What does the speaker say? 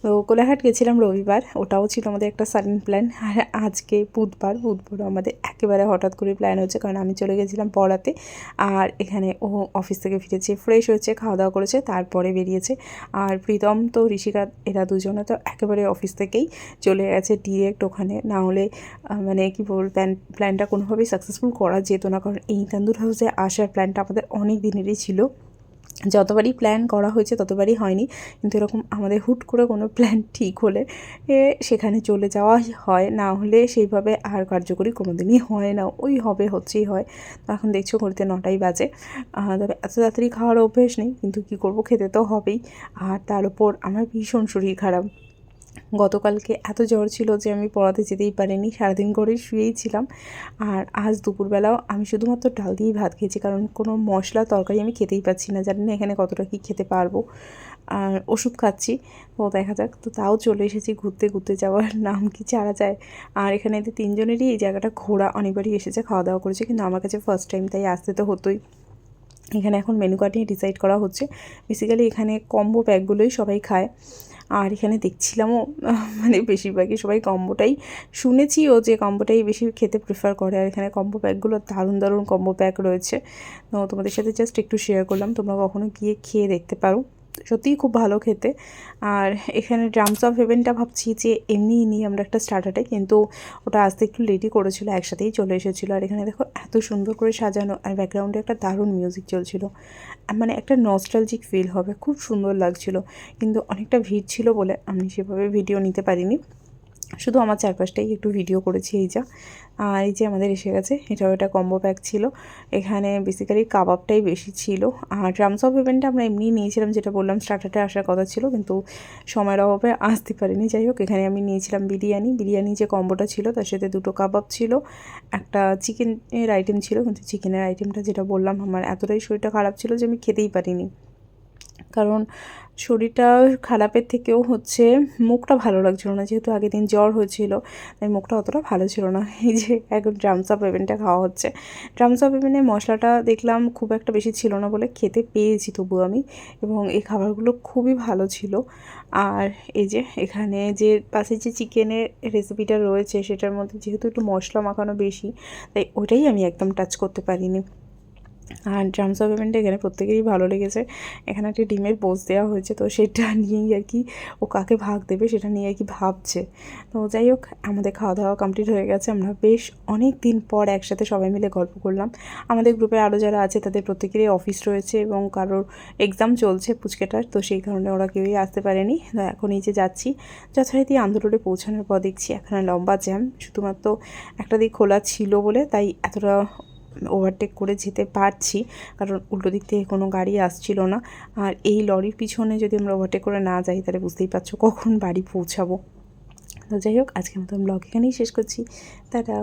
তো কোলাঘাট গেছিলাম রবিবার, ওটাও ছিল আমাদের একটা সাডেন প্ল্যান। আর আজকে বুধবার আমাদের একেবারে হঠাৎ করে প্ল্যান হচ্ছে, কারণ আমি চলে গেছিলাম পড়াতে। আর এখানে ও অফিস থেকে ফিরেছে, ফ্রেশ হয়েছে, খাওয়া দাওয়া করেছে, তারপরে বেরিয়েছে। আর প্রীতম তো ঋষিকা এরা দুজনে তো একেবারে অফিস থেকেই চলে গেছে ডিরেক্ট ওখানে, না হলে মানে কী বলবো প্ল্যানটা কোনোভাবেই সাকসেসফুল করা যেত না। কারণ এই তান্দুর হাউসে আসার প্ল্যানটা আমাদের অনেক দিনেরই ছিল, যতবারই প্ল্যান করা হয়েছে ততবারই হয়নি। কিন্তু এরকম আমাদের হুট করে কোনো প্ল্যান ঠিক হলে সেখানে চলে যাওয়া হয়, না হলে সেইভাবে আর কার্যকরী কোনো দিনই হয় না, ওই হচ্ছেই হয়। তো এখন দেখছো ঘড়িতে 9টাই বাজে। তবে এত তাড়াতাড়ি খাওয়ার অভ্যেস নেই, কিন্তু কী করবো, খেতে তো হবেই। আর তার উপর আমার ভীষণ শরীর খারাপ। গতকালকে এত জ্বর ছিল যে আমি পড়াতে যেতেই পারিনি, সারাদিন করে শুয়েই ছিলাম। আর আজ দুপুরবেলাও আমি শুধুমাত্র ডাল দিয়েই ভাত খেয়েছি, কারণ কোনো মশলা তরকারি আমি খেতেই পাচ্ছি না, জানি না এখানে কতটা কী খেতে পারবো। আর ওষুধ খাচ্ছি, তো দেখা যাক। তো তাও চলে এসেছি, ঘুরতে যাওয়ার নাম কি ছাড়া যায়। আর এখানে এদের তিনজনেরই এই জায়গাটা ঘোরা অনেকবারই এসেছে, খাওয়া দাওয়া করেছে, কিন্তু আমার কাছে ফার্স্ট টাইম, তাই আসতে তো হতোই। এখানে এখন মেনু কার্ড নিয়ে ডিসাইড করা হচ্ছে। বেসিক্যালি এখানে কম্বো প্যাকগুলোই সবাই খায়। আর এখানে দেখছিলামও মানে বেশিরভাগই সবাই কম্বোটাই, শুনেছিও যে কম্বোটাই বেশি খেতে প্রেফার করে। আর এখানে কম্বো প্যাকগুলো দারুণ কম্বো প্যাক রয়েছে। তো তোমাদের সাথে জাস্ট একটু শেয়ার করলাম, তোমরা কখনো গিয়ে খেয়ে দেখতে পারো, সত্যিই খুব ভালো খেতে। আর এখানে ড্রামস অফ হেভেনটা ভাবছি যে এমনিই নিই আমরা একটা স্টার্টারে, কিন্তু ওটা আসতে একটু লেটই করেছিল, একসাথেই চলে এসেছিলো। আর এখানে দেখো এত সুন্দর করে সাজানো, আর ব্যাকগ্রাউন্ডে একটা দারুণ মিউজিক চলছিল, মানে একটা নস্টালজিক ফিল হবে, খুব সুন্দর লাগছিল। কিন্তু অনেকটা ভিড় ছিল বলে আমি সেভাবে ভিডিও নিতে পারিনি, শুধু আমার চারপাশটাই একটু ভিডিও করেছি এই যা। আর এই যে আমাদের এসে গেছে, এটাও একটা কম্বো প্যাক ছিল। এখানে বেসিক্যালি কাবাবটাই বেশি ছিল। আর ড্রামস অফ হেভেনটা আমরা এমনিই নিয়েছিলাম, যেটা বললাম স্টার্টারে আসার কথা ছিল, কিন্তু সময়ের অভাবে আসতে পারিনি। যাই হোক, এখানে আমি নিয়েছিলাম বিরিয়ানি যে কম্বোটা ছিল তার সাথে 2টো কাবাব ছিল, একটা চিকেনের আইটেম ছিল। কিন্তু চিকেনের আইটেমটা যেটা বললাম, আমার এতটাই শরীরটা খারাপ ছিল যে আমি খেতেই পারিনি। কারণ শরীরটা খারাপের থেকেও হচ্ছে মুখটা ভালো লাগছিলো না, যেহেতু আগের দিন জ্বর হয়েছিল, তাই মুখটা অতটা ভালো ছিল না। এই যে এখন ড্রামস অফ হেভেনটা খাওয়া হচ্ছে। ড্রামস অফ হেভেনের মশলাটা দেখলাম খুব একটা বেশি ছিল না বলে খেতে পেয়েছি তবুও আমি, এবং এই খাবারগুলো খুবই ভালো ছিল। আর এই যে এখানে যে পাশে যে চিকেনের রেসিপিটা রয়েছে, সেটার মধ্যে যেহেতু একটু মশলা মাখানো বেশি, তাই ওটাই আমি একদম টাচ করতে পারিনি। আর ড্রামস অফ হেভেনটা এখানে প্রত্যেকেরই ভালো লেগেছে। এখানে একটা ডিমের পোচ দেওয়া হয়েছে, তো সেটা নিয়েই আর কি ও কাকে ভাগ দেবে সেটা নিয়ে আর কি ভাবছে। তো যাই হোক, আমাদের খাওয়া দাওয়া কমপ্লিট হয়ে গেছে। আমরা বেশ অনেক দিন পর একসাথে সবাই মিলে গল্প করলাম। আমাদের গ্রুপে আরও যারা আছে তাদের প্রত্যেকেরই অফিস রয়েছে, এবং কারোর এক্সাম চলছে পুচকেটার, তো সেই কারণে ওরা কেউই আসতে পারেনি। তো এখন এই যে যাচ্ছি, যথারীতি আন্দোলনে পৌঁছানোর পর দেখছি এখানে লম্বা জ্যাম, শুধুমাত্র একটা দিক খোলা ছিল বলে তাই এতটা ওভারটেক করে যেতে পারছি, কারণ উল্টো দিক থেকে কোনো গাড়ি আসছিল না। আর এই লরির পিছনে যদি আমরা ওভারটেক করে না যাই, তাহলে বুঝতেই পারছো কখন বাড়ি পৌঁছাবো। তো যাই হোক, আজকের মতন ব্লগ এখানেই শেষ করছি। টাটা।